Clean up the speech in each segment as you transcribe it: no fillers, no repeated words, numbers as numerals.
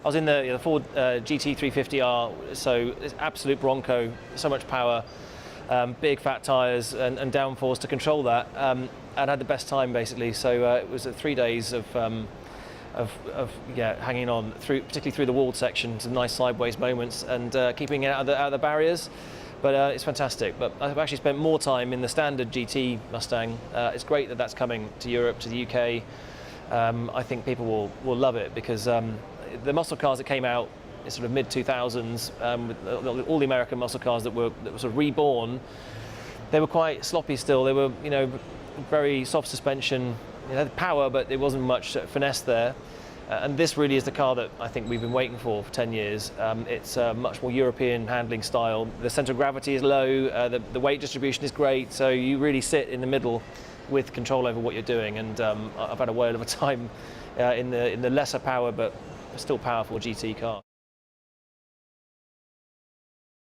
I was in the Ford GT350R, so it's absolute Bronco, so much power, big fat tyres and downforce to control that, and had the best time basically. So it was 3 days of hanging on particularly through the walled section, some nice sideways moments, and keeping it out of the barriers. But it's fantastic. But I've actually spent more time in the standard GT Mustang. It's great that that's coming to Europe, to the UK. I think people will love it because the muscle cars that came out in sort of mid-2000s, with all the American muscle cars that were sort of reborn, they were quite sloppy still. They were, very soft suspension. It had power, but there wasn't much finesse there. And this really is the car that I think we've been waiting for 10 years. It's much more European handling style. The centre of gravity is low, the weight distribution is great, so you really sit in the middle with control over what you're doing. And I've had a whale of a time in the lesser power but still powerful GT car.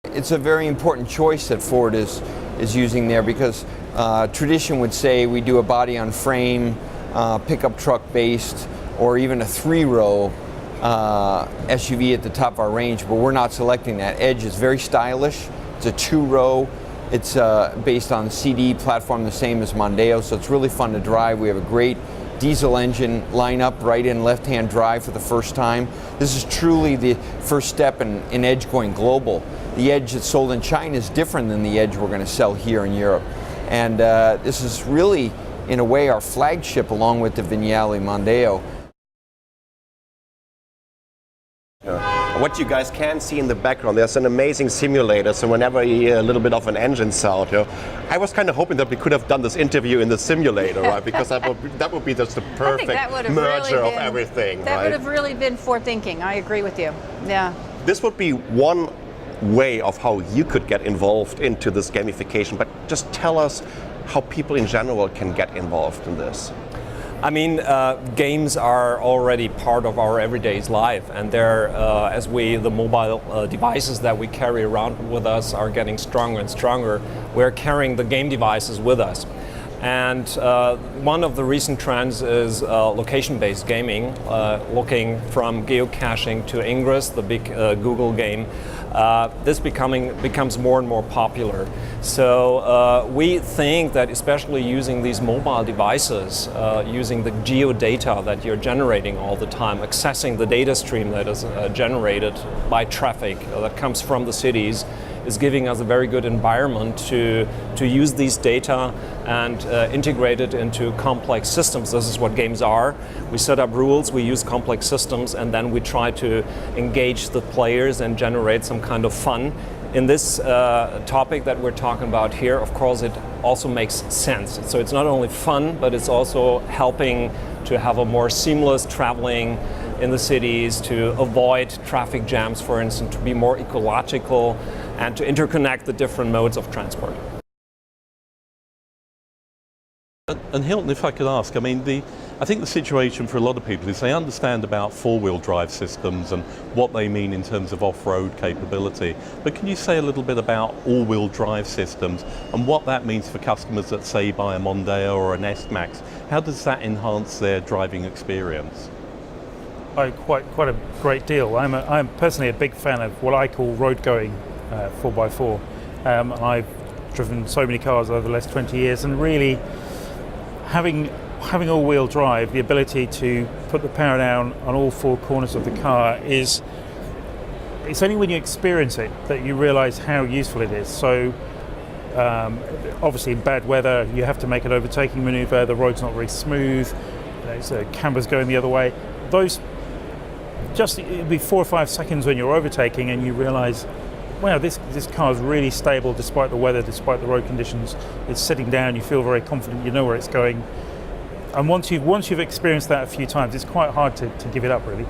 It's a very important choice that Ford is using there, because tradition would say we do a body on frame, pickup truck based, or even a 3-row SUV at the top of our range, but we're not selecting that. Edge is very stylish. It's a 2-row. It's based on the CD platform, the same as Mondeo, so it's really fun to drive. We have a great diesel engine lineup, right in left-hand drive for the first time. This is truly the first step in Edge going global. The Edge that's sold in China is different than the Edge we're going to sell here in Europe. And this is really, in a way, our flagship along with the Vignale Mondeo. What you guys can see in the background, there's an amazing simulator, so whenever you hear a little bit of an engine sound, I was kind of hoping that we could have done this interview in the simulator, right? Because that would be just the perfect merger of everything, That would have really been forward thinking. I agree with you. Yeah. This would be one way of how you could get involved into this gamification, but just tell us how people in general can get involved in this. I mean, games are already part of our everyday life, and they're, as the mobile devices that we carry around with us are getting stronger and stronger, we're carrying the game devices with us. And one of the recent trends is location-based gaming, looking from geocaching to Ingress, the big Google game. This becomes more and more popular. So we think that especially using these mobile devices, using the geodata that you're generating all the time, accessing the data stream that is generated by traffic that comes from the cities, is giving us a very good environment to use these data and integrate it into complex systems. This is what games are. We set up rules, we use complex systems, and then we try to engage the players and generate some kind of fun. In this topic that we're talking about here, of course, it also makes sense. So it's not only fun, but it's also helping to have a more seamless traveling in the cities, to avoid traffic jams, for instance, to be more ecological, and to interconnect the different modes of transport. And Hilton, if I could ask, I mean, I think the situation for a lot of people is they understand about four-wheel drive systems and what they mean in terms of off-road capability. But can you say a little bit about all-wheel drive systems and what that means for customers that, say, buy a Mondeo or an S-Max? How does that enhance their driving experience? Quite a great deal. I'm personally a big fan of what I call road-going 4x4. And I've driven so many cars over the last 20 years, and really having all-wheel drive, the ability to put the power down on all four corners of the car it's only when you experience it that you realize how useful it is. So obviously in bad weather you have to make an overtaking maneuver, the road's not very smooth, cameras going the other way. It'll be 4 or 5 seconds when you're overtaking and you realize, wow, this car is really stable despite the weather, despite the road conditions. It's sitting down, you feel very confident, you know where it's going. And once you've experienced that a few times, it's quite hard to give it up, really.